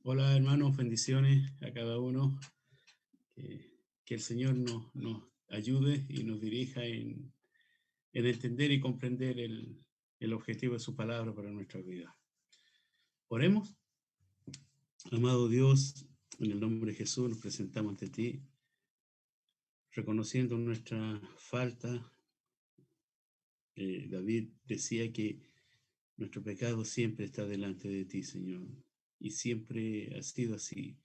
Hola hermanos, bendiciones a cada uno. Que el Señor nos ayude y nos dirija en entender y comprender el objetivo de su palabra para nuestra vida. Oremos. Amado Dios, en el nombre de Jesús nos presentamos ante ti, reconociendo nuestra falta. David decía que nuestro pecado siempre está delante de ti, Señor, y siempre ha sido así.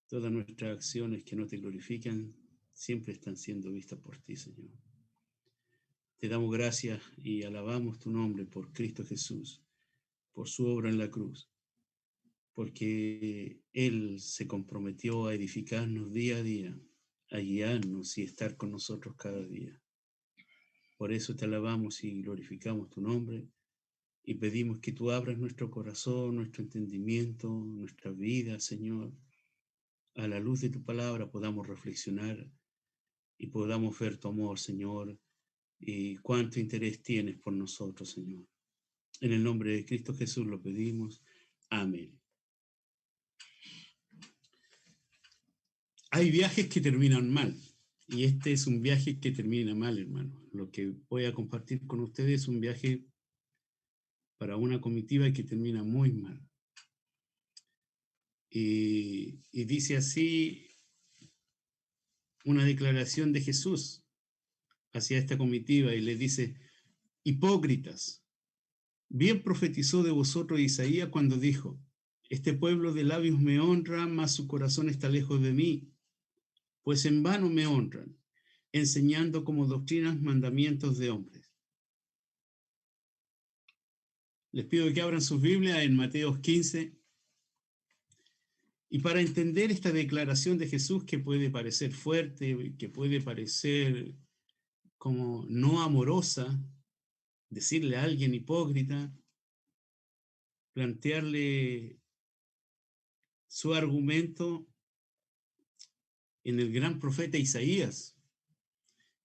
Todas nuestras acciones que no te glorifican siempre están siendo vistas por ti, Señor. Te damos gracias y alabamos tu nombre por Cristo Jesús, por su obra en la cruz, porque Él se comprometió a edificarnos día a día, a guiarnos y estar con nosotros cada día. Por eso te alabamos y glorificamos tu nombre y pedimos que tú abras nuestro corazón, nuestro entendimiento, nuestra vida, Señor. A la luz de tu palabra podamos reflexionar y podamos ver tu amor, Señor, y cuánto interés tienes por nosotros, Señor. En el nombre de Cristo Jesús lo pedimos. Amén. Hay viajes que terminan mal, y este es un viaje que termina mal, hermano. Lo que voy a compartir con ustedes es un viaje para una comitiva que termina muy mal. Y dice así una declaración de Jesús hacia esta comitiva y le dice: hipócritas, bien profetizó de vosotros Isaías cuando dijo: este pueblo de labios me honra, mas su corazón está lejos de mí, pues en vano me honran, enseñando como doctrinas mandamientos de hombres. Les pido que abran sus Biblias en Mateo 15. Y para entender esta declaración de Jesús, que puede parecer fuerte, que puede parecer como no amorosa, decirle a alguien hipócrita, plantearle su argumento en el gran profeta Isaías,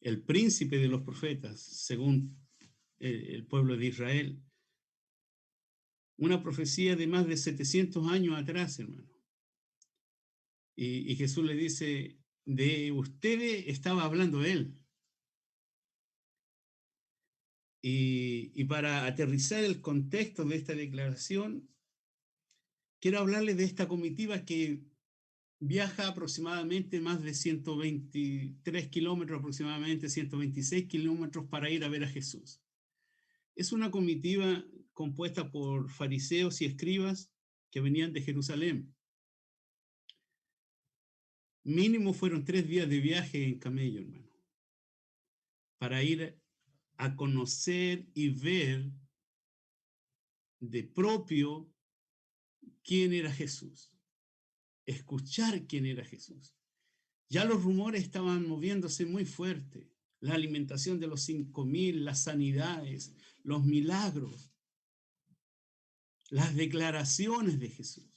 el príncipe de los profetas, según el pueblo de Israel. Una profecía de más de 700 años atrás, hermano. Y Jesús le dice: de ustedes estaba hablando él. Y para aterrizar el contexto de esta declaración, quiero hablarles de esta comitiva que viaja aproximadamente más de 123 kilómetros, aproximadamente 126 kilómetros para ir a ver a Jesús. Es una comitiva compuesta por fariseos y escribas que venían de Jerusalén. Mínimo fueron 3 días de viaje en camello, hermano, para ir a conocer y ver de propio quién era Jesús, escuchar quién era Jesús. Ya los rumores estaban moviéndose muy fuerte, la alimentación de los 5.000, las sanidades, los milagros, las declaraciones de Jesús.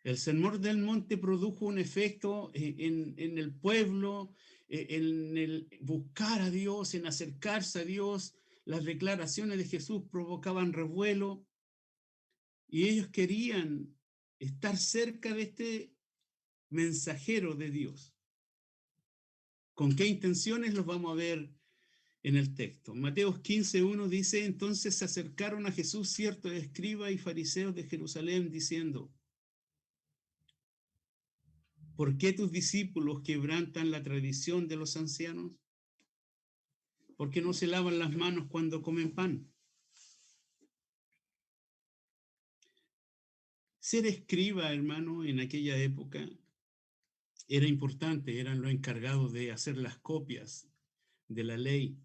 El Sermón del Monte produjo un efecto en el pueblo, en el buscar a Dios, en acercarse a Dios. Las declaraciones de Jesús provocaban revuelo y ellos querían estar cerca de este mensajero de Dios. ¿Con qué intenciones? Los vamos a ver en el texto. Mateo 15:1 dice: entonces se acercaron a Jesús ciertos escribas y fariseos de Jerusalén diciendo: ¿por qué tus discípulos quebrantan la tradición de los ancianos? ¿Por qué no se lavan las manos cuando comen pan? Ser escriba, hermano, en aquella época era importante, eran los encargados de hacer las copias de la ley,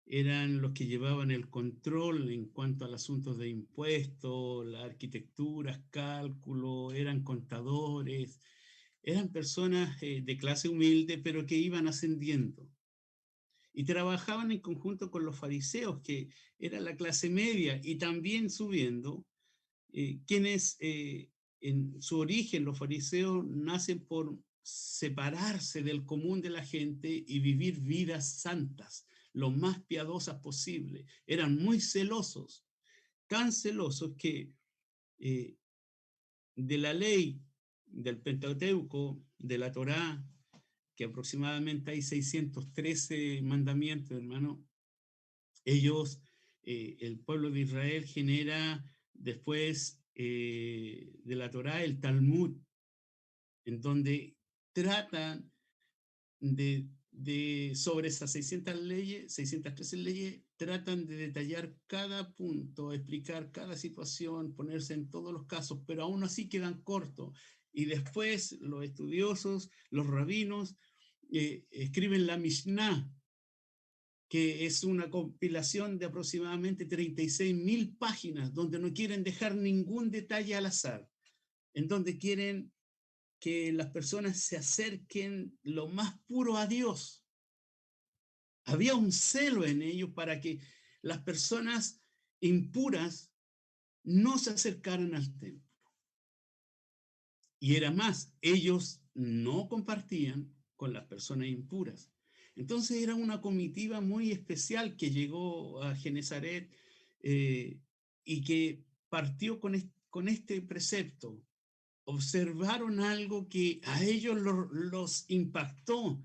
eran los que llevaban el control en cuanto al asunto de impuestos, la arquitectura, cálculo, eran contadores, eran personas de clase humilde, pero que iban ascendiendo. Y trabajaban en conjunto con los fariseos, que era la clase media, y también subiendo, quienes en su origen, los fariseos, nacen por separarse del común de la gente y vivir vidas santas, lo más piadosas posible. Eran muy celosos, tan celosos que de la ley del Pentateuco, de la Torá, que aproximadamente hay 613 mandamientos, hermano, ellos, el pueblo de Israel genera después de la Torá el Talmud, en donde tratan sobre esas 600 leyes, 613 leyes, tratan de detallar cada punto, explicar cada situación, ponerse en todos los casos, pero aún así quedan cortos. Y después los estudiosos, los rabinos, escriben la Mishnah, que es una compilación de aproximadamente 36.000 páginas, donde no quieren dejar ningún detalle al azar, en donde quieren que las personas se acerquen lo más puro a Dios. Había un celo en ellos para que las personas impuras no se acercaran al templo. Y era más, ellos no compartían con las personas impuras. Entonces era una comitiva muy especial que llegó a Genesaret y que partió con este precepto. Observaron algo que a ellos los impactó.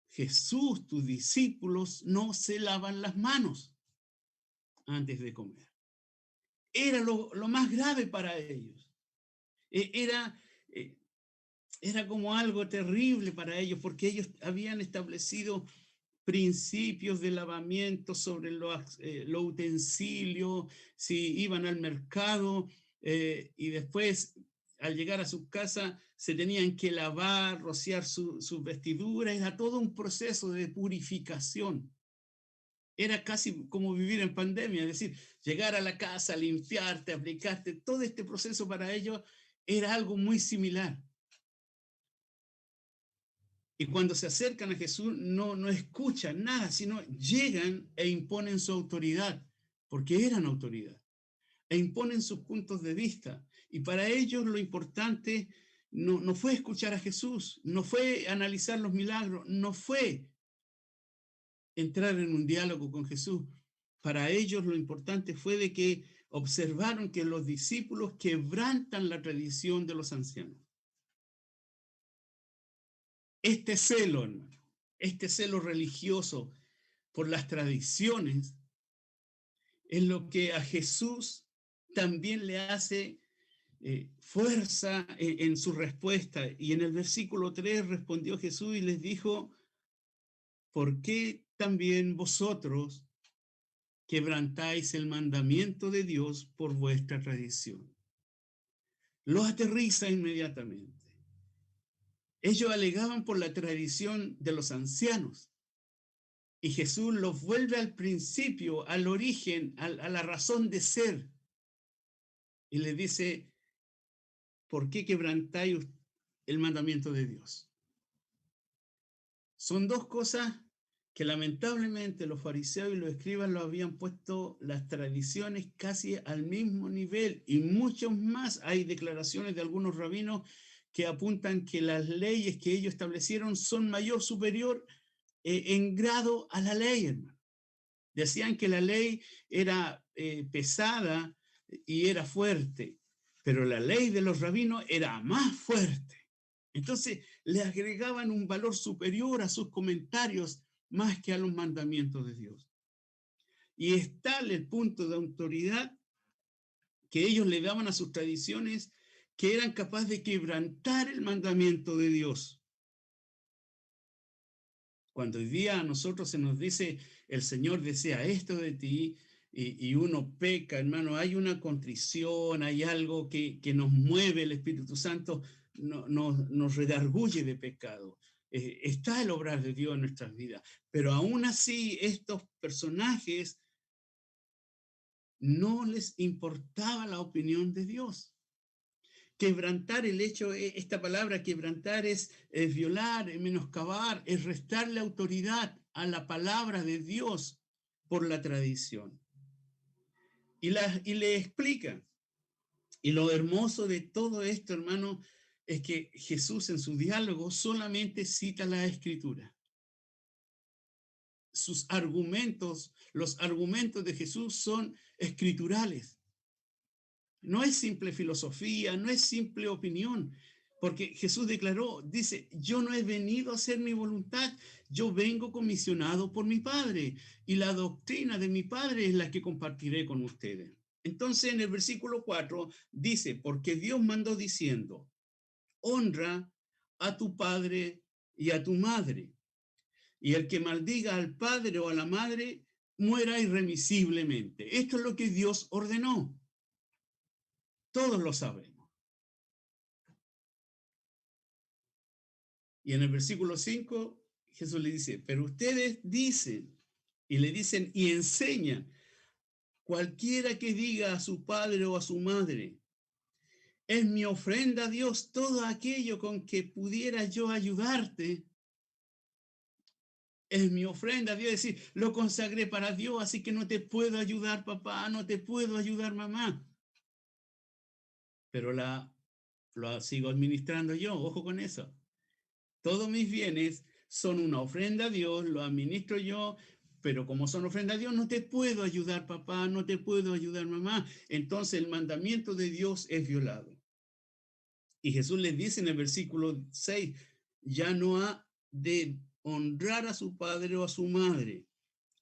Jesús, tus discípulos no se lavan las manos antes de comer. Era lo más grave para ellos. Era, era como algo terrible para ellos, porque ellos habían establecido principios de lavamiento sobre los utensilios, si iban al mercado y después al llegar a su casa se tenían que lavar, rociar sus vestiduras, era todo un proceso de purificación. Era casi como vivir en pandemia, es decir, llegar a la casa, limpiarte, aplicarte, todo este proceso para ellos era algo muy similar. Y cuando se acercan a Jesús no escuchan nada, sino llegan e imponen su autoridad, porque eran autoridad, e imponen sus puntos de vista. Y para ellos lo importante no fue escuchar a Jesús, no fue analizar los milagros, no fue entrar en un diálogo con Jesús. Para ellos lo importante fue de que observaron que los discípulos quebrantan la tradición de los ancianos. Este celo, hermano, este celo religioso por las tradiciones es lo que a Jesús también le hace fuerza en su respuesta. Y en el versículo 3 respondió Jesús y les dijo, ¿por qué también vosotros quebrantáis el mandamiento de Dios por vuestra tradición? Lo aterriza inmediatamente. Ellos alegaban por la tradición de los ancianos. Y Jesús los vuelve al principio, al origen, a la razón de ser. Y les dice, ¿por qué quebrantáis el mandamiento de Dios? Son dos cosas que lamentablemente los fariseos y los escribas lo habían puesto las tradiciones casi al mismo nivel y muchos más. Hay declaraciones de algunos rabinos que apuntan que las leyes que ellos establecieron son mayor, superior en grado a la ley, hermano. Decían que la ley era pesada y era fuerte, pero la ley de los rabinos era más fuerte. Entonces le agregaban un valor superior a sus comentarios más que a los mandamientos de Dios. Y es tal el punto de autoridad que ellos le daban a sus tradiciones que eran capaces de quebrantar el mandamiento de Dios. Cuando hoy día a nosotros se nos dice, el Señor desea esto de ti, y uno peca, hermano, hay una contrición, hay algo que nos mueve, el Espíritu Santo nos redarguye de pecado. Está el obrar de Dios en nuestras vidas, pero aún así estos personajes no les importaba la opinión de Dios. Quebrantar, el hecho, esta palabra quebrantar es violar, es menoscabar, es restarle autoridad a la palabra de Dios por la tradición. Y le explican. Y lo hermoso de todo esto, hermano, es que Jesús en su diálogo solamente cita la Escritura. Sus argumentos, los argumentos de Jesús son escriturales. No es simple filosofía, no es simple opinión, porque Jesús declaró, dice, yo no he venido a hacer mi voluntad, yo vengo comisionado por mi Padre, y la doctrina de mi Padre es la que compartiré con ustedes. Entonces en el versículo 4 dice, porque Dios mandó diciendo, honra a tu padre y a tu madre, y el que maldiga al padre o a la madre muera irremisiblemente. Esto es lo que Dios ordenó. Todos lo sabemos. Y en el versículo 5, Jesús le dice, pero ustedes dicen, y le dicen y enseñan, cualquiera que diga a su padre o a su madre, es mi ofrenda a Dios, todo aquello con que pudiera yo ayudarte, es mi ofrenda a Dios, es decir, lo consagré para Dios, así que no te puedo ayudar, papá, no te puedo ayudar, mamá. Pero lo sigo administrando yo, ojo con eso. Todos mis bienes son una ofrenda a Dios, lo administro yo, pero como son ofrenda a Dios, no te puedo ayudar, papá, no te puedo ayudar, mamá. Entonces el mandamiento de Dios es violado. Y Jesús les dice en el versículo 6, ya no ha de honrar a su padre o a su madre.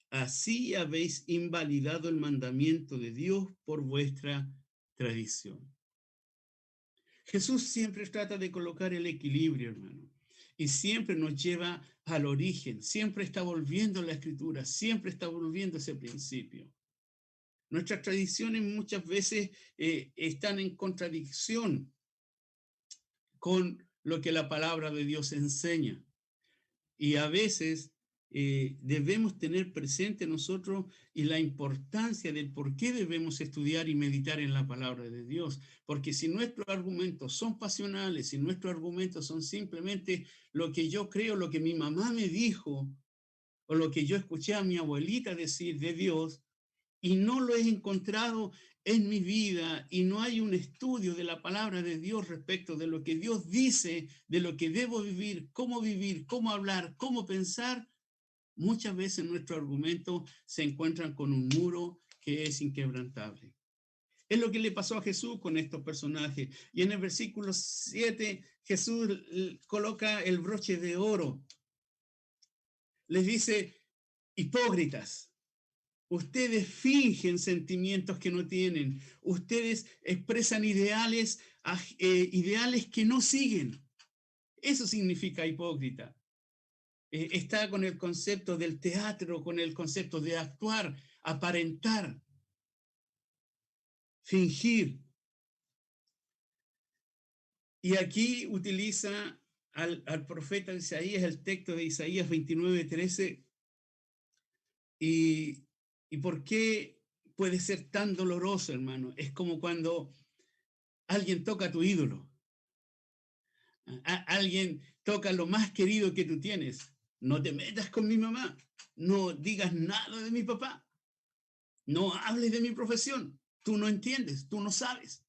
Así habéis invalidado el mandamiento de Dios por vuestra tradición. Jesús siempre trata de colocar el equilibrio, hermano, y siempre nos lleva al origen, siempre está volviendo a la escritura, siempre está volviendo a ese principio. Nuestras tradiciones muchas veces están en contradicción con lo que la palabra de Dios enseña. Y a veces debemos tener presente nosotros y la importancia del por qué debemos estudiar y meditar en la palabra de Dios. Porque si nuestros argumentos son pasionales, si nuestros argumentos son simplemente lo que yo creo, lo que mi mamá me dijo, o lo que yo escuché a mi abuelita decir de Dios, y no lo he encontrado en mi vida y no hay un estudio de la palabra de Dios respecto de lo que Dios dice, de lo que debo vivir, cómo hablar, cómo pensar, muchas veces nuestros argumentos se encuentran con un muro que es inquebrantable. Es lo que le pasó a Jesús con estos personajes. Y en el versículo 7, Jesús coloca el broche de oro. Les dice, hipócritas, ustedes fingen sentimientos que no tienen. Ustedes expresan ideales que no siguen. Eso significa hipócrita. Está con el concepto del teatro, con el concepto de actuar, aparentar, fingir. Y aquí utiliza al profeta Isaías, el texto de Isaías 29:13. Y, ¿Y por qué puede ser tan doloroso, hermano? Es como cuando alguien toca a tu ídolo, alguien toca lo más querido que tú tienes. No te metas con mi mamá, no digas nada de mi papá, no hables de mi profesión, tú no entiendes, tú no sabes,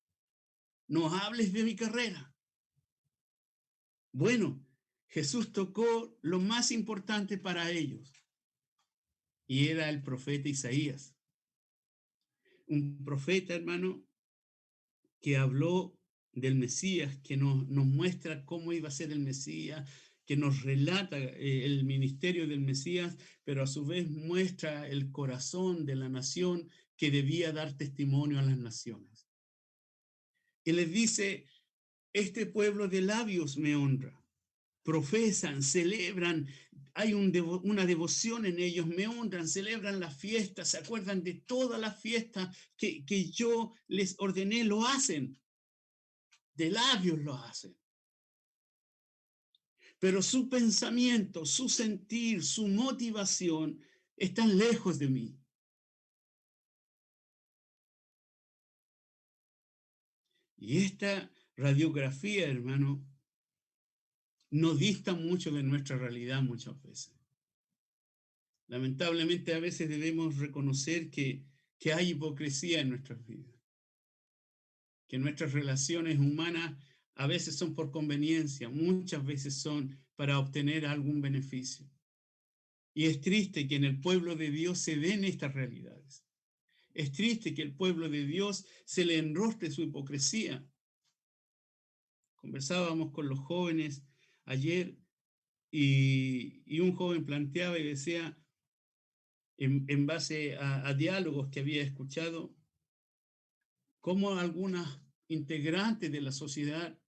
no hables de mi carrera. Bueno, Jesús tocó lo más importante para ellos y era el profeta Isaías. Un profeta, hermano, que habló del Mesías, que nos muestra cómo iba a ser el Mesías, que nos relata el ministerio del Mesías, pero a su vez muestra el corazón de la nación que debía dar testimonio a las naciones. Y les dice, este pueblo de labios me honra, profesan, celebran, hay una devoción en ellos, me honran, celebran las fiestas, se acuerdan de todas las fiestas que yo les ordené, lo hacen. De labios lo hacen. Pero su pensamiento, su sentir, su motivación están lejos de mí. Y esta radiografía, hermano, no dista mucho de nuestra realidad muchas veces. Lamentablemente a veces debemos reconocer que hay hipocresía en nuestras vidas, que nuestras relaciones humanas a veces son por conveniencia, muchas veces son para obtener algún beneficio. Y es triste que en el pueblo de Dios se den estas realidades. Es triste que el pueblo de Dios se le enrostre su hipocresía. Conversábamos con los jóvenes ayer y un joven planteaba y decía, en base a diálogos que había escuchado, cómo algunas integrantes de la sociedad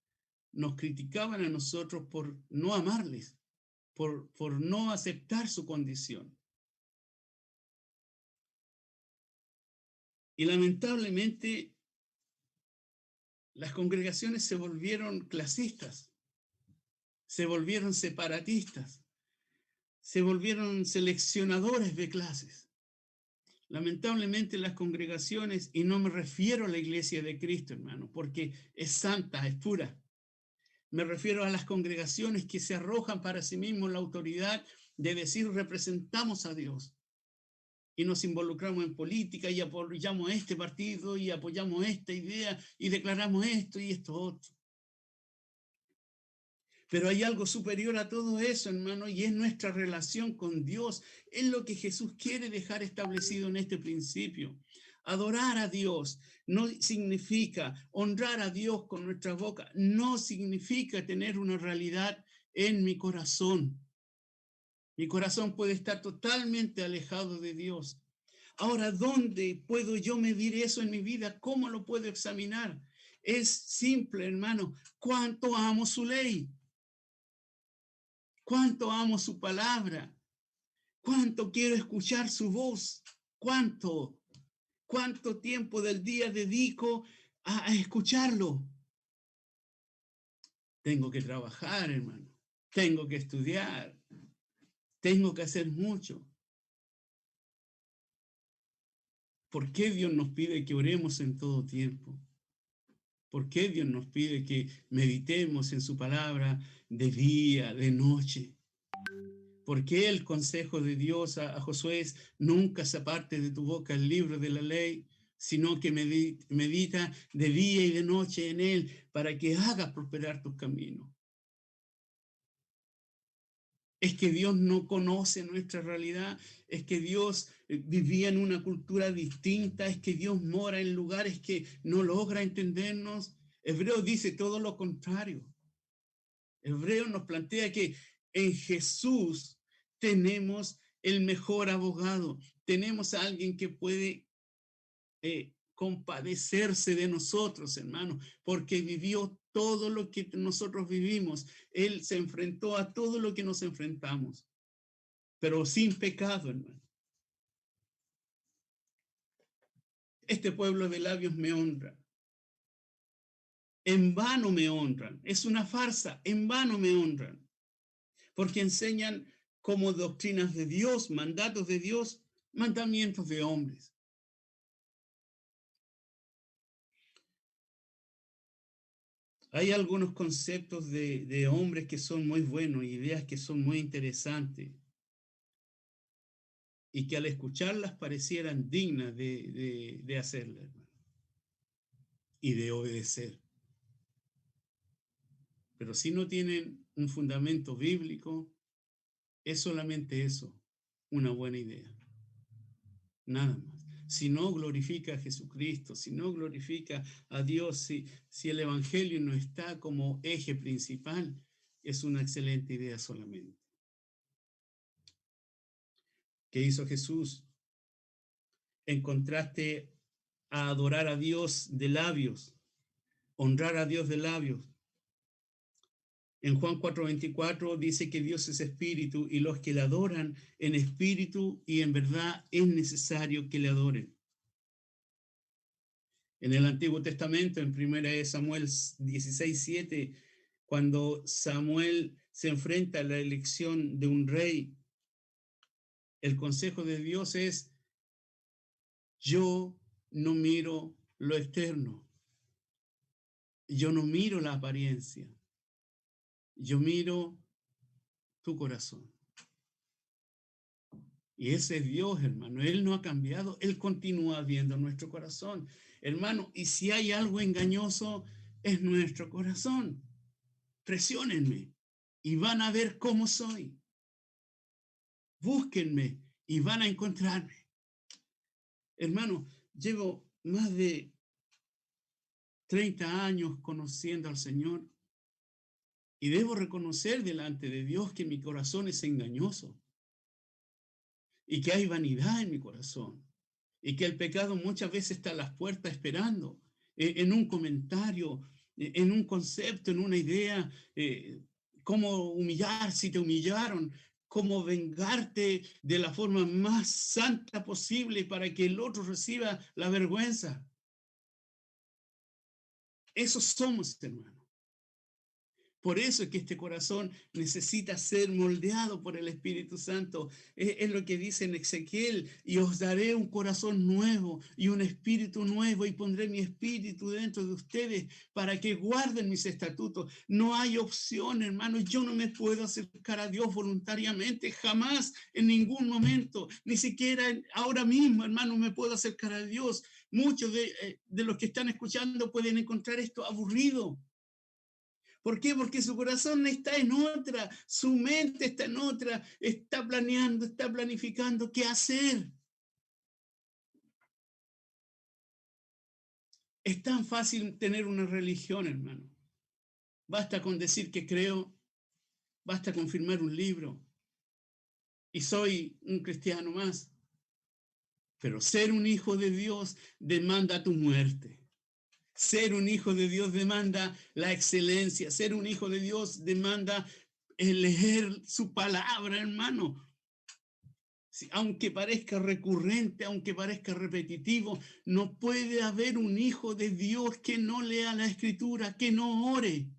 nos criticaban a nosotros por no amarles, por no aceptar su condición. Y lamentablemente las congregaciones se volvieron clasistas, se volvieron separatistas, se volvieron seleccionadores de clases. Lamentablemente las congregaciones, y no me refiero a la iglesia de Cristo, hermano, porque es santa, es pura. Me refiero a las congregaciones que se arrojan para sí mismos la autoridad de decir representamos a Dios. Y nos involucramos en política y apoyamos a este partido y apoyamos esta idea y declaramos esto y esto otro. Pero hay algo superior a todo eso, hermano, y es nuestra relación con Dios. Es lo que Jesús quiere dejar establecido en este principio. Adorar a Dios no significa honrar a Dios con nuestra boca, no significa tener una realidad en mi corazón. Mi corazón puede estar totalmente alejado de Dios. Ahora, ¿dónde puedo yo medir eso en mi vida? ¿Cómo lo puedo examinar? Es simple, hermano. ¿Cuánto amo su ley? ¿Cuánto amo su palabra? ¿Cuánto quiero escuchar su voz? ¿Cuánto tiempo del día dedico a escucharlo? Tengo que trabajar, hermano. Tengo que estudiar. Tengo que hacer mucho. ¿Por qué Dios nos pide que oremos en todo tiempo? ¿Por qué Dios nos pide que meditemos en su palabra de día, de noche? ¿Por qué el consejo de Dios a Josué es nunca se aparte de tu boca el libro de la ley, sino que medita de día y de noche en él para que hagas prosperar tus caminos? Es que Dios no conoce nuestra realidad, es que Dios vivía en una cultura distinta, es que Dios mora en lugares que no logra entendernos. Hebreo dice todo lo contrario. Hebreo nos plantea que en Jesús tenemos el mejor abogado, tenemos a alguien que puede compadecerse de nosotros, hermano, porque vivió todo lo que nosotros vivimos. Él se enfrentó a todo lo que nos enfrentamos, pero sin pecado, hermano. Este pueblo de labios me honra. En vano me honran. Es una farsa. En vano me honran. Porque enseñan como doctrinas de Dios, mandatos de Dios, mandamientos de hombres. Hay algunos conceptos de hombres que son muy buenos, ideas que son muy interesantes y que al escucharlas parecieran dignas de hacerlas y de obedecer. Pero si no tienen un fundamento bíblico, es solamente eso, una buena idea. Nada más. Si no glorifica a Jesucristo, si no glorifica a Dios, si el Evangelio no está como eje principal, es una excelente idea solamente. ¿Qué hizo Jesús? En contraste a adorar a Dios de labios, honrar a Dios de labios. En Juan 4:24 dice que Dios es espíritu y los que le adoran en espíritu y en verdad es necesario que le adoren. En el Antiguo Testamento, en 1 Samuel 16:7, cuando Samuel se enfrenta a la elección de un rey, el consejo de Dios es: yo no miro lo externo, yo no miro la apariencia, yo miro tu corazón. Y ese es Dios, hermano. Él no ha cambiado, Él continúa viendo nuestro corazón. Hermano, y si hay algo engañoso, es nuestro corazón. Presiónenme y van a ver cómo soy. Búsquenme y van a encontrarme. Hermano, llevo más de 30 años conociendo al Señor y debo reconocer delante de Dios que mi corazón es engañoso y que hay vanidad en mi corazón y que el pecado muchas veces está a las puertas esperando, en un comentario, en un concepto, en una idea, cómo humillar si te humillaron, cómo vengarte de la forma más santa posible para que el otro reciba la vergüenza. Esos somos, hermano. Por eso es que este corazón necesita ser moldeado por el Espíritu Santo. Es lo que dice en Ezequiel: y os daré un corazón nuevo y un espíritu nuevo, y pondré mi espíritu dentro de ustedes para que guarden mis estatutos. No hay opción, hermano. Yo no me puedo acercar a Dios voluntariamente, jamás, en ningún momento, ni siquiera ahora mismo, hermano, me puedo acercar a Dios. Muchos de los que están escuchando pueden encontrar esto aburrido. ¿Por qué? Porque su corazón está en otra, su mente está en otra, está planeando, está planificando qué hacer. Es tan fácil tener una religión, hermano. Basta con decir que creo, basta con firmar un libro y soy un cristiano más. Pero ser un hijo de Dios demanda tu muerte. Ser un hijo de Dios demanda la excelencia. Ser un hijo de Dios demanda el leer su palabra, hermano. Sí, aunque parezca recurrente, aunque parezca repetitivo, no puede haber un hijo de Dios que no lea la Escritura, que no ore.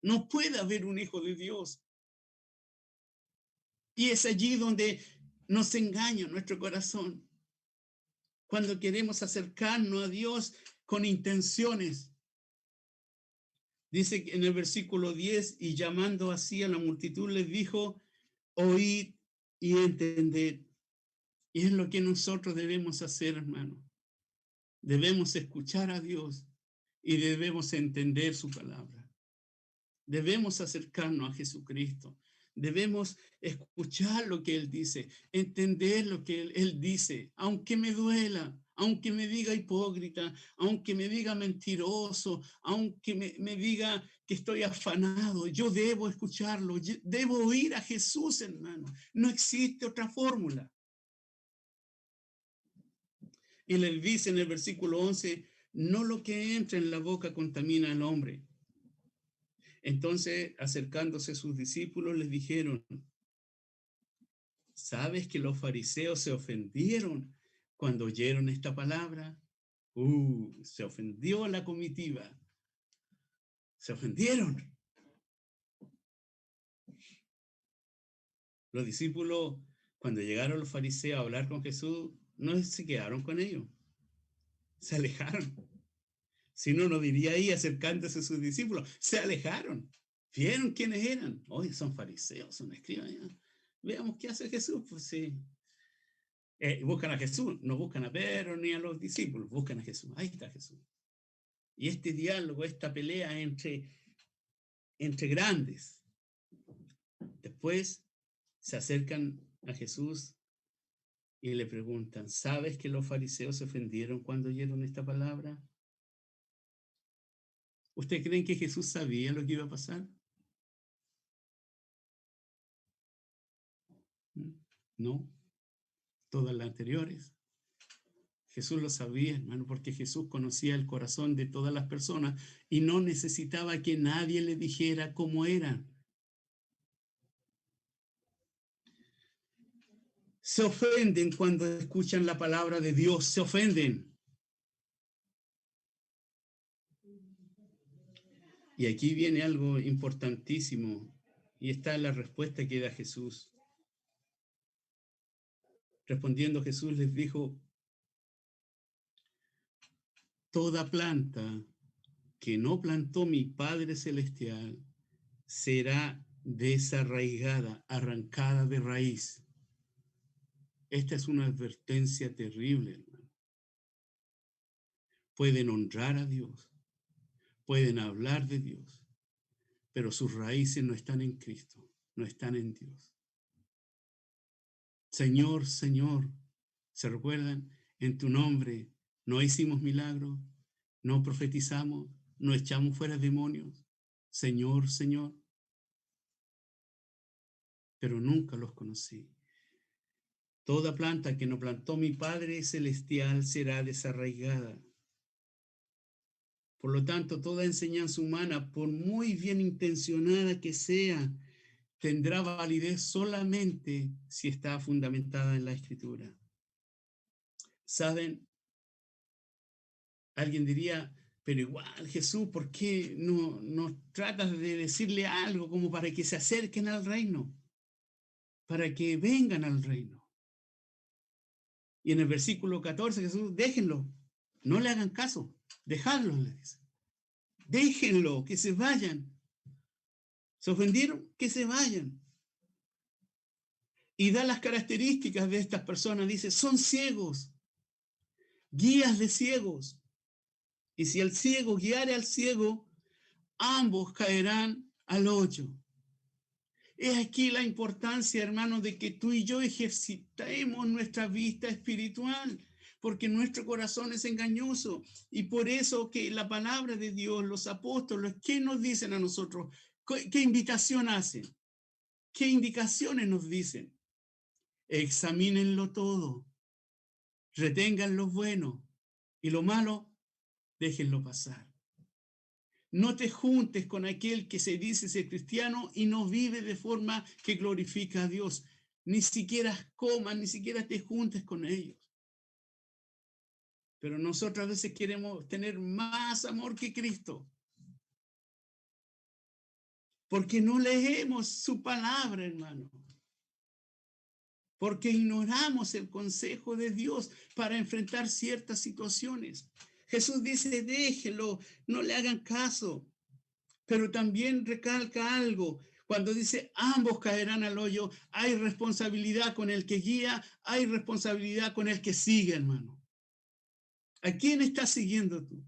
No puede haber un hijo de Dios. Y es allí donde nos engaña nuestro corazón. Cuando queremos acercarnos a Dios con intenciones. Dice en el versículo 10: y llamando así a la multitud les dijo: oíd y entended. Y es lo que nosotros debemos hacer, hermano. Debemos escuchar a Dios y debemos entender su palabra. Debemos acercarnos a Jesucristo. Debemos escuchar lo que Él dice, entender lo que Él dice, aunque me duela, aunque me diga hipócrita, aunque me diga mentiroso, aunque me diga que estoy afanado. Yo debo escucharlo, debo oír a Jesús, hermano. No existe otra fórmula. Y le dice en el versículo 11: no lo que entra en la boca contamina al hombre. Entonces, acercándose a sus discípulos, les dijeron: ¿sabes que los fariseos se ofendieron cuando oyeron esta palabra? Se ofendió la comitiva. Se ofendieron. Los discípulos, cuando llegaron los fariseos a hablar con Jesús, no se quedaron con ellos. Se alejaron. Si no, no diría ahí acercándose a sus discípulos. Se alejaron. Vieron quiénes eran. Hoy son fariseos, son escribas. Veamos qué hace Jesús. Pues sí. Buscan a Jesús, no buscan a Pedro ni a los discípulos, buscan a Jesús. Ahí está Jesús. Y este diálogo, esta pelea entre grandes. Después se acercan a Jesús y le preguntan: ¿sabes que los fariseos se ofendieron cuando oyeron esta palabra? ¿Ustedes creen que Jesús sabía lo que iba a pasar? No, todas las anteriores. Jesús lo sabía, hermano, porque Jesús conocía el corazón de todas las personas y no necesitaba que nadie le dijera cómo eran. Se ofenden cuando escuchan la palabra de Dios, se ofenden. Y aquí viene algo importantísimo, y está la respuesta que da Jesús. Respondiendo Jesús les dijo: toda planta que no plantó mi Padre Celestial será desarraigada, arrancada de raíz. Esta es una advertencia terrible, hermano. Pueden honrar a Dios, pueden hablar de Dios, pero sus raíces no están en Cristo, no están en Dios. Señor, Señor, ¿se recuerdan? En tu nombre no hicimos milagros, no profetizamos, no echamos fuera demonios. Señor, Señor, pero nunca los conocí. Toda planta que no plantó mi Padre Celestial será desarraigada. Por lo tanto, toda enseñanza humana, por muy bien intencionada que sea, tendrá validez solamente si está fundamentada en la Escritura. ¿Saben? Alguien diría, pero igual Jesús, ¿por qué no tratas de decirle algo como para que se acerquen al reino? Para que vengan al reino. Y en el versículo 14 Jesús, déjenlo, no le hagan caso, dejadlo, le dice. Déjenlo, que se vayan. ¿Se ofendieron? Que se vayan. Y da las características de estas personas. Dice, son ciegos, guías de ciegos. Y si el ciego guiare al ciego, ambos caerán al hoyo. Es aquí la importancia, hermanos, de que tú y yo ejercitemos nuestra vista espiritual, porque nuestro corazón es engañoso. Y por eso que la palabra de Dios, los apóstoles, ¿qué nos dicen a nosotros? ¿Qué invitación hacen? ¿Qué indicaciones nos dicen? Examínenlo todo, retengan lo bueno y lo malo, déjenlo pasar. No te juntes con aquel que se dice ser cristiano y no vive de forma que glorifica a Dios. Ni siquiera comas, ni siquiera te juntes con ellos. Pero nosotros a veces queremos tener más amor que Cristo. Porque no leemos su palabra, hermano. Porque ignoramos el consejo de Dios para enfrentar ciertas situaciones. Jesús dice, déjelo, no le hagan caso. Pero también recalca algo. Cuando dice ambos caerán al hoyo, hay responsabilidad con el que guía, hay responsabilidad con el que sigue, hermano. ¿A quién estás siguiendo tú?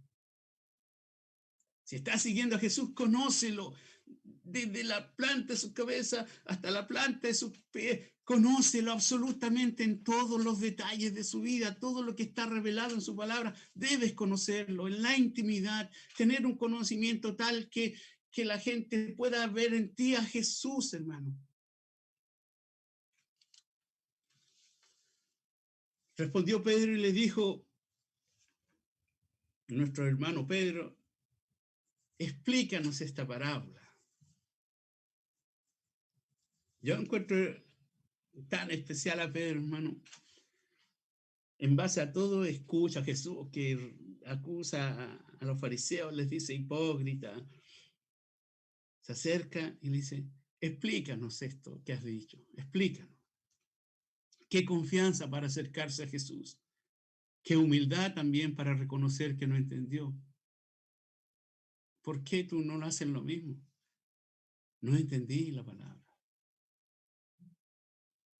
Si estás siguiendo a Jesús, conócelo. Desde la planta de su cabeza hasta la planta de sus pies, conócelo absolutamente en todos los detalles de su vida, todo lo que está revelado en su palabra, debes conocerlo en la intimidad, tener un conocimiento tal que la gente pueda ver en ti a Jesús, hermano. Respondió Pedro y le dijo, nuestro hermano Pedro, explícanos esta parábola. Yo encuentro tan especial a Pedro, hermano. En base a todo, escucha a Jesús que acusa a los fariseos, les dice hipócrita. Se acerca y le dice, explícanos esto que has dicho, explícanos. Qué confianza para acercarse a Jesús. Qué humildad también para reconocer que no entendió. ¿Por qué tú no lo haces lo mismo? No entendí la palabra.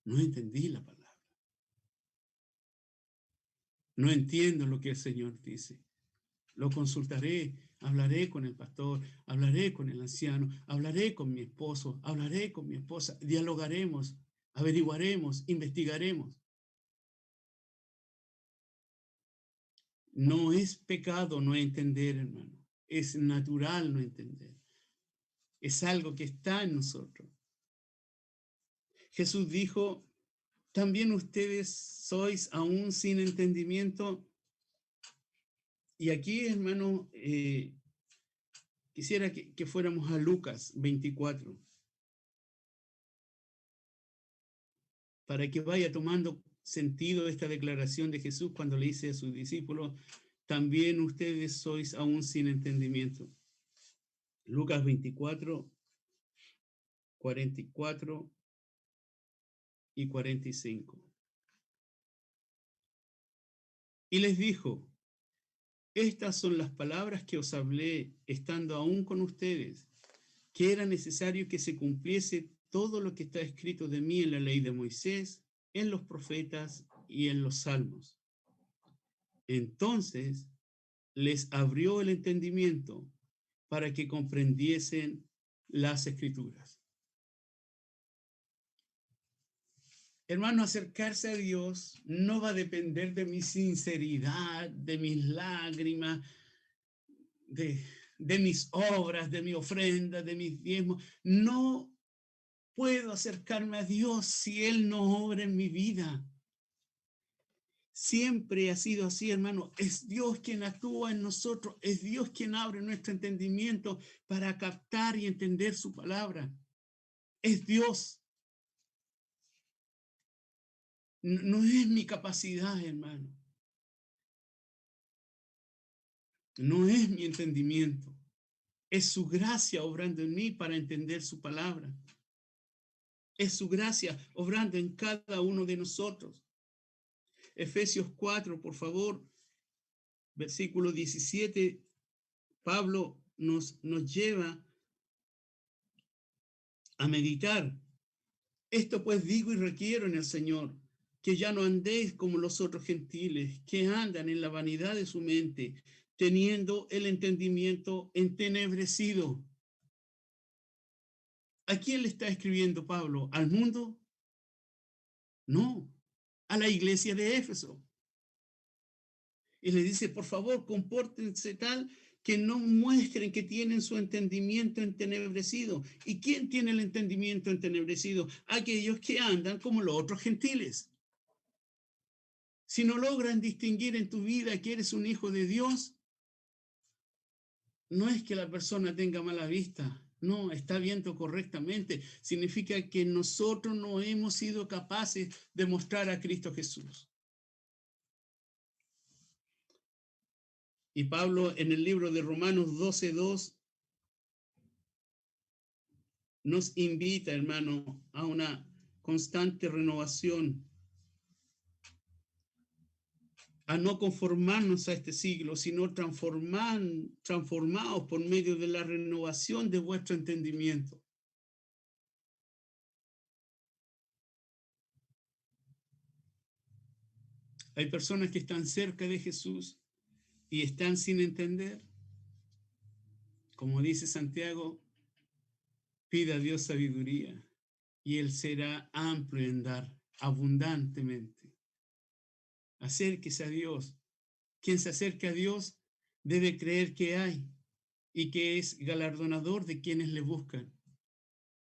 No entendí la palabra. No entiendo lo que el Señor dice. Lo consultaré, hablaré con el pastor, hablaré con el anciano, hablaré con mi esposo, hablaré con mi esposa, dialogaremos, averiguaremos, investigaremos. No es pecado no entender, hermano. Es natural no entender. Es algo que está en nosotros. Jesús dijo, también ustedes sois aún sin entendimiento. Y aquí, hermano, quisiera que fuéramos a Lucas 24, para que vaya tomando sentido esta declaración de Jesús cuando le dice a sus discípulos, también ustedes sois aún sin entendimiento. Lucas 24, 44 y 45. Y les dijo, estas son las palabras que os hablé estando aún con ustedes, que era necesario que se cumpliese todo lo que está escrito de mí en la ley de Moisés, en los profetas y en los salmos. Entonces les abrió el entendimiento para que comprendiesen las escrituras. Hermano, acercarse a Dios no va a depender de mi sinceridad, de mis lágrimas, de, de mis obras, de mi ofrenda, de mis diezmos. No puedo acercarme a Dios si Él no obra en mi vida. Siempre ha sido así, hermano. Es Dios quien actúa en nosotros. Es Dios quien abre nuestro entendimiento para captar y entender su palabra. Es Dios. No es mi capacidad, hermano. No es mi entendimiento. Es su gracia obrando en mí para entender su palabra. Es su gracia obrando en cada uno de nosotros. Efesios 4, por favor, versículo 17. Pablo nos lleva a meditar. Esto pues digo y requiero en el Señor, que ya no andéis como los otros gentiles, que andan en la vanidad de su mente, teniendo el entendimiento entenebrecido. ¿A quién le está escribiendo Pablo? ¿Al mundo? No, a la iglesia de Éfeso. Y le dice, por favor, compórtense tal que no muestren que tienen su entendimiento entenebrecido. ¿Y quién tiene el entendimiento entenebrecido? Aquellos que andan como los otros gentiles. Si no logran distinguir en tu vida que eres un hijo de Dios, no es que la persona tenga mala vista, no, está viendo correctamente. Significa que nosotros no hemos sido capaces de mostrar a Cristo Jesús. Y Pablo en el libro de Romanos 12:2 nos invita, hermano, a una constante renovación, a no conformarnos a este siglo, sino transformados por medio de la renovación de vuestro entendimiento. Hay personas que están cerca de Jesús y están sin entender. Como dice Santiago, pida a Dios sabiduría y Él será amplio en dar abundantemente. Acérquese a Dios. Quien se acerca a Dios debe creer que hay y que es galardonador de quienes le buscan.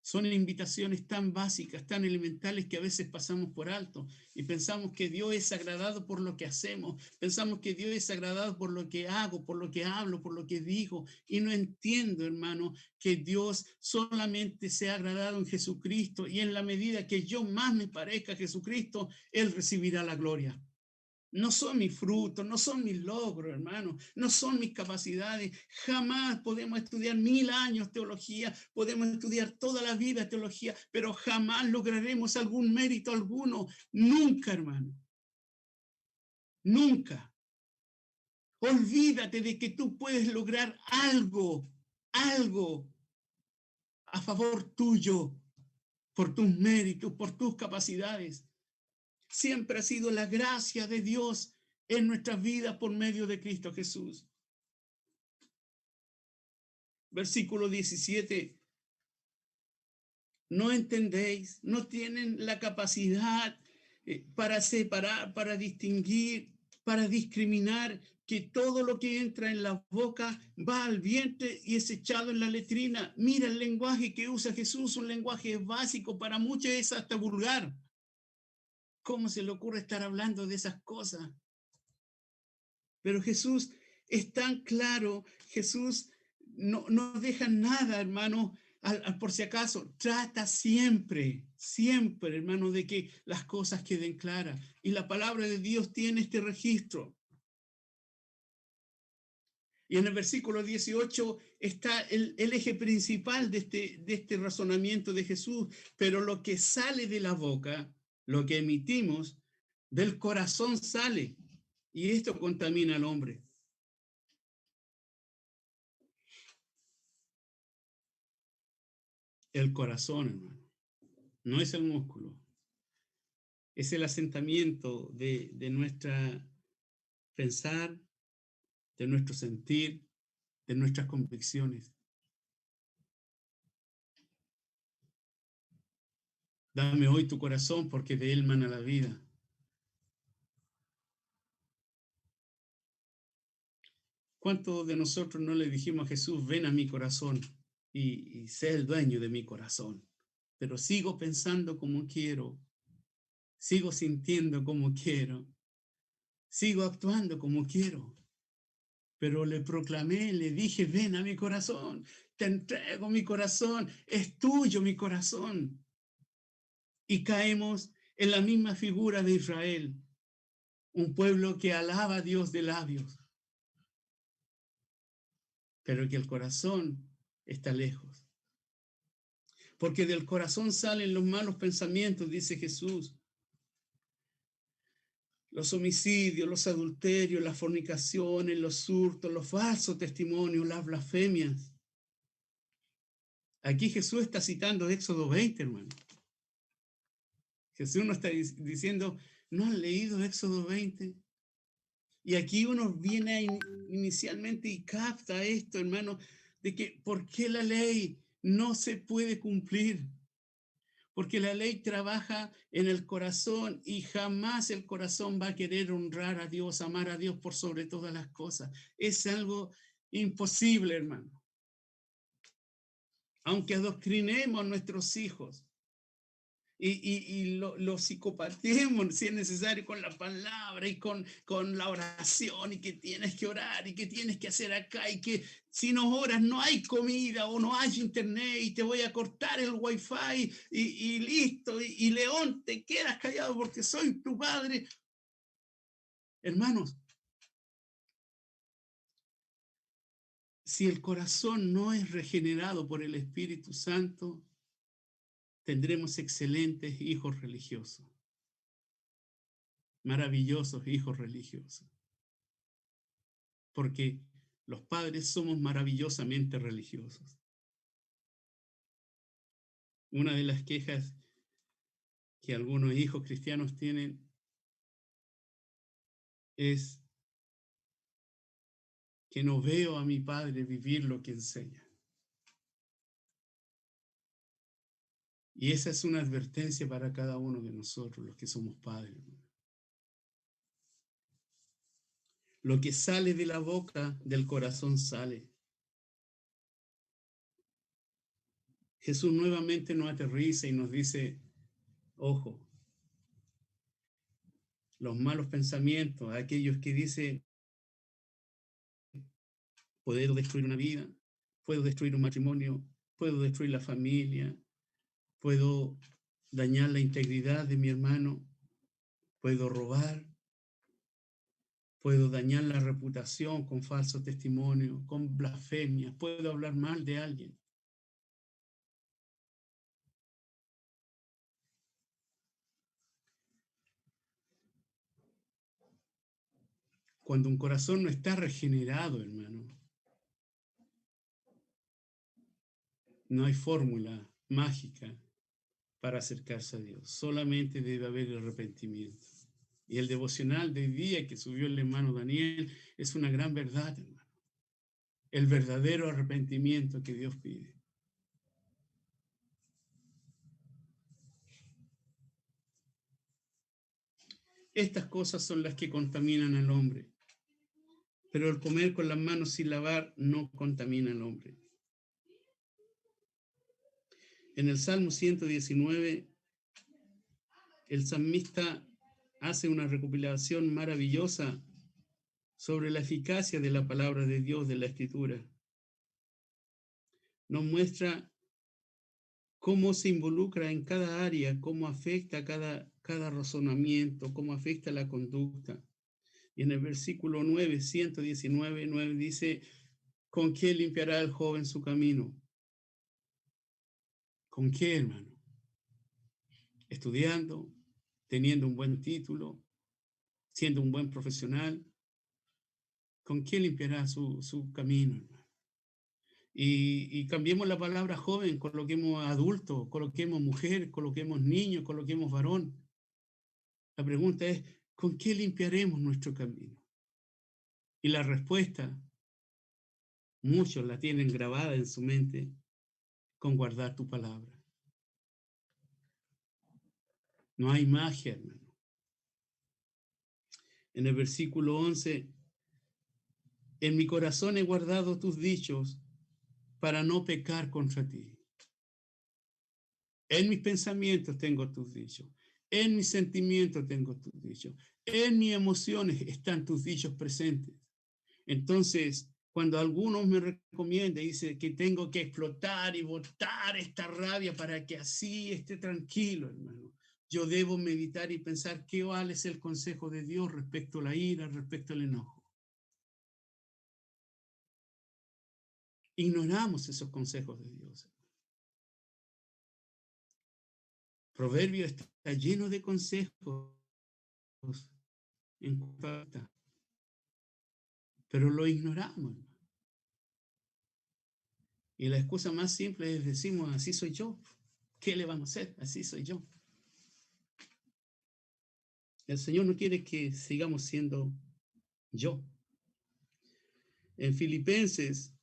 Son invitaciones tan básicas, tan elementales que a veces pasamos por alto y pensamos que Dios es agradado por lo que hacemos, pensamos que Dios es agradado por lo que hago, por lo que hablo, por lo que digo, y no entiendo, hermano, que Dios solamente sea agradado en Jesucristo y en la medida que yo más me parezca a Jesucristo, Él recibirá la gloria. No son mis frutos, no son mis logros, hermano, no son mis capacidades. Jamás podemos estudiar 1000 años teología, podemos estudiar toda la vida teología, pero jamás lograremos algún mérito alguno. Nunca, hermano. Nunca. Olvídate de que tú puedes lograr algo a favor tuyo, por tus méritos, por tus capacidades. Siempre ha sido la gracia de Dios en nuestras vidas por medio de Cristo Jesús. Versículo 17. No entendéis, no tienen la capacidad para separar, para distinguir, para discriminar que todo lo que entra en la boca va al vientre y es echado en la letrina. Mira el lenguaje que usa Jesús, un lenguaje básico, para muchos es hasta vulgar. ¿Cómo se le ocurre estar hablando de esas cosas? Pero Jesús es tan claro, Jesús no deja nada, hermano, por si acaso, trata siempre, hermano, de que las cosas queden claras. Y la palabra de Dios tiene este registro. Y en el versículo 18 está el eje principal de este razonamiento de Jesús, pero lo que sale de la boca, lo que emitimos, del corazón sale, y esto contamina al hombre. El corazón, hermano, no es el músculo, es el asentamiento de nuestra pensar, de nuestro sentir, de nuestras convicciones. Dame hoy tu corazón, porque de él mana la vida. ¿Cuántos de nosotros no le dijimos a Jesús, ven a mi corazón y sé el dueño de mi corazón? Pero sigo pensando como quiero, sigo sintiendo como quiero, sigo actuando como quiero. Pero le proclamé, le dije, ven a mi corazón, te entrego mi corazón, es tuyo mi corazón. Y caemos en la misma figura de Israel, un pueblo que alaba a Dios de labios, pero que el corazón está lejos. Porque del corazón salen los malos pensamientos, dice Jesús. Los homicidios, los adulterios, las fornicaciones, los hurtos, los falsos testimonios, las blasfemias. Aquí Jesús está citando Éxodo 20, hermano. Jesús no está diciendo, ¿no han leído Éxodo 20? Y aquí uno viene inicialmente y capta esto, hermano, de que ¿por qué la ley no se puede cumplir? Porque la ley trabaja en el corazón y jamás el corazón va a querer honrar a Dios, amar a Dios por sobre todas las cosas. Es algo imposible, hermano. Aunque adoctrinemos a nuestros hijos y lo psicopatemos si es necesario con la palabra y con la oración y que tienes que orar y que tienes que hacer acá y que si no oras no hay comida o no hay internet y te voy a cortar el wifi y listo y León te quedas callado porque soy tu padre. Hermanos, si el corazón no es regenerado por el Espíritu Santo, tendremos excelentes hijos religiosos, maravillosos hijos religiosos. Porque los padres somos maravillosamente religiosos. Una de las quejas que algunos hijos cristianos tienen es que no veo a mi padre vivir lo que enseña. Y esa es una advertencia para cada uno de nosotros, los que somos padres. Lo que sale de la boca, del corazón sale. Jesús nuevamente nos aterriza y nos dice, ojo, los malos pensamientos, aquellos que dicen, puedo destruir una vida, puedo destruir un matrimonio, puedo destruir la familia, puedo dañar la integridad de mi hermano, puedo robar, puedo dañar la reputación con falso testimonio, con blasfemia, puedo hablar mal de alguien. Cuando un corazón no está regenerado, hermano, no hay fórmula mágica para acercarse a Dios. Solamente debe haber arrepentimiento. Y el devocional de día que subió el hermano Daniel es una gran verdad, hermano. El verdadero arrepentimiento que Dios pide. Estas cosas son las que contaminan al hombre. Pero el comer con las manos sin lavar no contamina al hombre. En el Salmo 119, el salmista hace una recopilación maravillosa sobre la eficacia de la palabra de Dios, de la Escritura. Nos muestra cómo se involucra en cada área, cómo afecta cada razonamiento, cómo afecta la conducta. Y en el versículo 9, 119, 9 dice, ¿con qué limpiará el joven su camino? ¿Con qué, hermano? Estudiando, teniendo un buen título, siendo un buen profesional. ¿Con qué limpiará su camino, hermano? Y cambiemos la palabra joven, coloquemos adulto, coloquemos mujer, coloquemos niño, coloquemos varón. La pregunta es, ¿con qué limpiaremos nuestro camino? Y la respuesta, muchos la tienen grabada en su mente, con guardar tu palabra. No hay magia, hermano. En el versículo 11, en mi corazón he guardado tus dichos para no pecar contra ti. En mis pensamientos tengo tus dichos. En mis sentimientos tengo tus dichos. En mis emociones están tus dichos presentes. Entonces, cuando algunos me recomiendan, dice que tengo que explotar y botar esta rabia para que así esté tranquilo, hermano. Yo debo meditar y pensar cuál es el consejo de Dios respecto a la ira, respecto al enojo. Ignoramos esos consejos de Dios. Proverbio está lleno de consejos en cuanto a, pero lo ignoramos. Y la excusa más simple es decimos, así soy yo. ¿Qué le vamos a hacer? Así soy yo. El Señor no quiere que sigamos siendo yo. En Filipenses,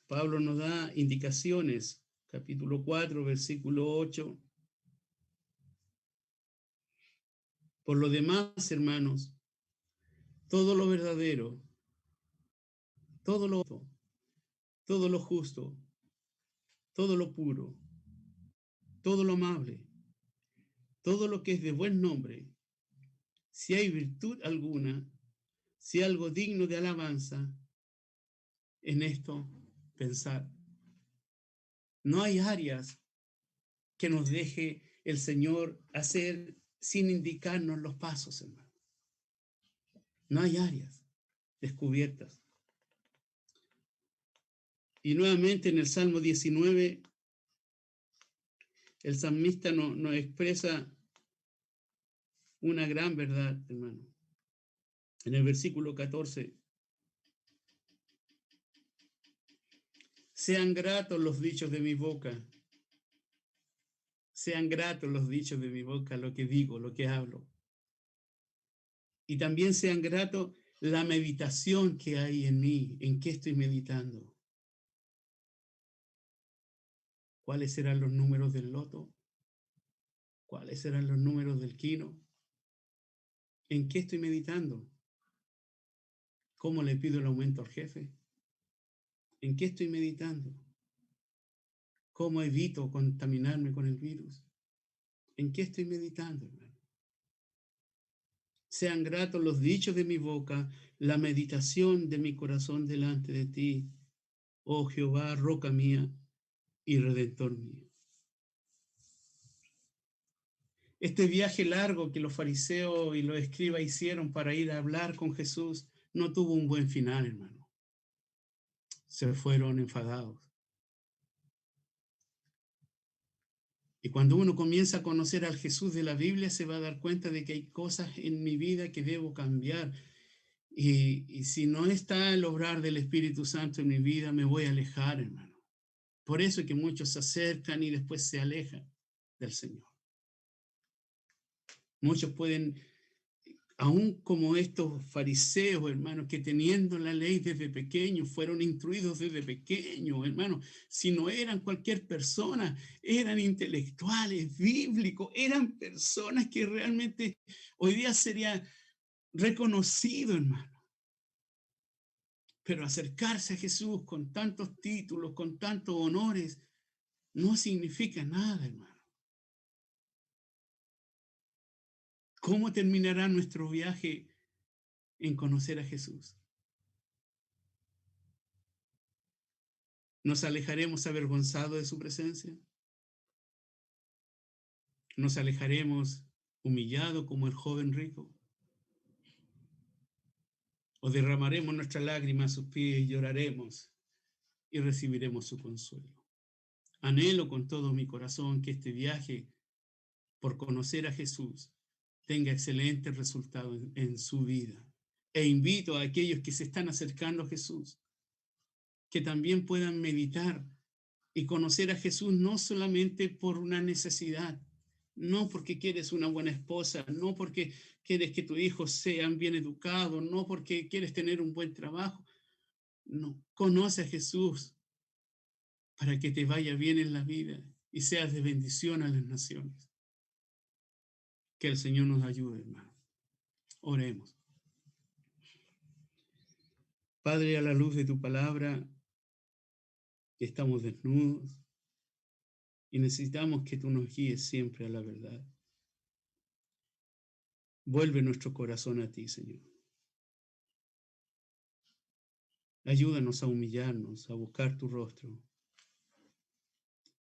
Pablo nos da indicaciones, capítulo 4, versículo 8. Por lo demás, hermanos, todo lo verdadero, todo lo justo, todo lo puro, todo lo amable, todo lo que es de buen nombre, si hay virtud alguna, si algo digno de alabanza, en esto pensar. No hay áreas que nos deje el Señor hacer sin indicarnos los pasos, hermano. No hay áreas descubiertas. Y nuevamente en el Salmo 19, el salmista nos expresa una gran verdad, hermano. En el versículo 14, sean gratos los dichos de mi boca, sean gratos los dichos de mi boca, lo que digo, lo que hablo. Y también sean gratos la meditación que hay en mí, en qué estoy meditando. ¿Cuáles serán los números del loto? ¿Cuáles serán los números del quino? ¿En qué estoy meditando? ¿Cómo le pido el aumento al jefe? ¿En qué estoy meditando? ¿Cómo evito contaminarme con el virus? ¿En qué estoy meditando, hermano? Sean gratos los dichos de mi boca, la meditación de mi corazón delante de ti, oh Jehová, roca mía y redentor mío. Este viaje largo que los fariseos y los escribas hicieron para ir a hablar con Jesús no tuvo un buen final, hermano. Se fueron enfadados. Y cuando uno comienza a conocer al Jesús de la Biblia, se va a dar cuenta de que hay cosas en mi vida que debo cambiar. Y si no está el obrar del Espíritu Santo en mi vida, me voy a alejar, hermano. Por eso es que muchos se acercan y después se alejan del Señor. Muchos pueden, aún como estos fariseos, hermanos, que teniendo la ley desde pequeños, fueron instruidos desde pequeños, hermanos, si no eran cualquier persona, eran intelectuales, bíblicos, eran personas que realmente hoy día sería reconocido, hermano. Pero acercarse a Jesús con tantos títulos, con tantos honores, no significa nada, hermano. ¿Cómo terminará nuestro viaje en conocer a Jesús? ¿Nos alejaremos avergonzados de su presencia? ¿Nos alejaremos humillados como el joven rico? ¿O derramaremos nuestras lágrimas a sus pies y lloraremos y recibiremos su consuelo? Anhelo con todo mi corazón que este viaje por conocer a Jesús tenga excelentes resultados en su vida. E invito a aquellos que se están acercando a Jesús que también puedan meditar y conocer a Jesús no solamente por una necesidad, no porque quieres una buena esposa, no porque quieres que tus hijos sean bien educados, no porque quieres tener un buen trabajo. No, conoce a Jesús para que te vaya bien en la vida y seas de bendición a las naciones. Que el Señor nos ayude, hermano. Oremos. Padre, a la luz de tu palabra, estamos desnudos y necesitamos que tú nos guíes siempre a la verdad. Vuelve nuestro corazón a ti, Señor. Ayúdanos a humillarnos, a buscar tu rostro,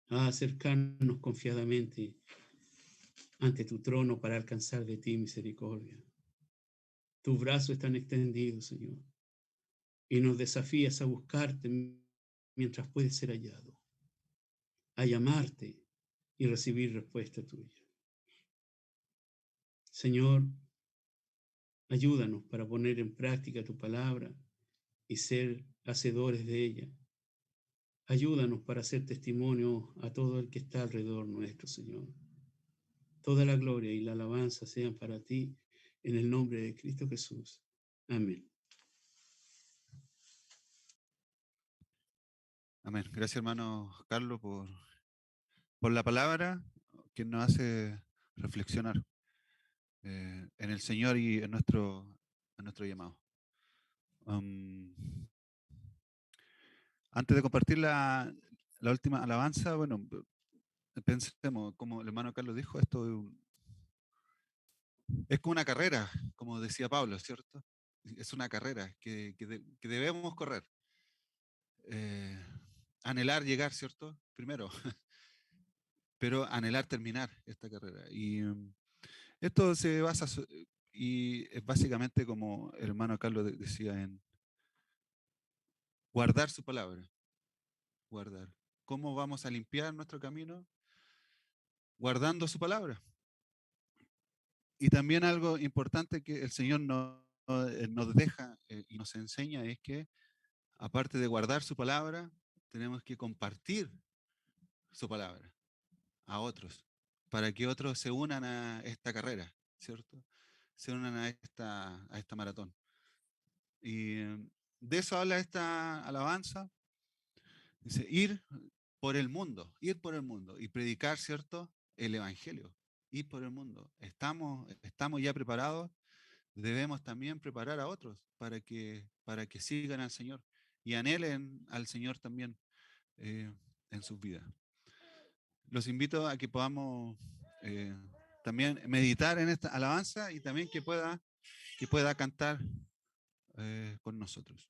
a acercarnos confiadamente ante tu trono para alcanzar de ti misericordia. Tus brazos están extendidos, Señor, y nos desafías a buscarte mientras puedes ser hallado, a llamarte y recibir respuesta tuya. Señor, ayúdanos para poner en práctica tu palabra y ser hacedores de ella. Ayúdanos para hacer testimonio a todo el que está alrededor nuestro, Señor. Toda la gloria y la alabanza sean para ti, en el nombre de Cristo Jesús. Amén. Amén. Gracias, hermano Carlos, por la palabra que nos hace reflexionar en el Señor y en nuestro llamado. Antes de compartir la última alabanza, bueno, pensemos, como el hermano Carlos dijo, esto es como una carrera, como decía Pablo, ¿cierto? Es una carrera que debemos correr. Anhelar llegar, ¿cierto? Primero, pero anhelar terminar esta carrera. Y esto se basa, y es básicamente como el hermano Carlos decía, en guardar su palabra, guardar. ¿Cómo vamos a limpiar nuestro camino? Guardando su palabra. Y también algo importante que el Señor nos deja y nos enseña es que, aparte de guardar su palabra, tenemos que compartir su palabra a otros, para que otros se unan a esta carrera, ¿cierto? Se unan a esta maratón. Y de eso habla esta alabanza. Dice, ir por el mundo y predicar, ¿cierto? El Evangelio, ir por el mundo. Estamos ya preparados, debemos también preparar a otros para que sigan al Señor y anhelen al Señor también en sus vidas. Los invito a que podamos también meditar en esta alabanza y también que pueda cantar con nosotros.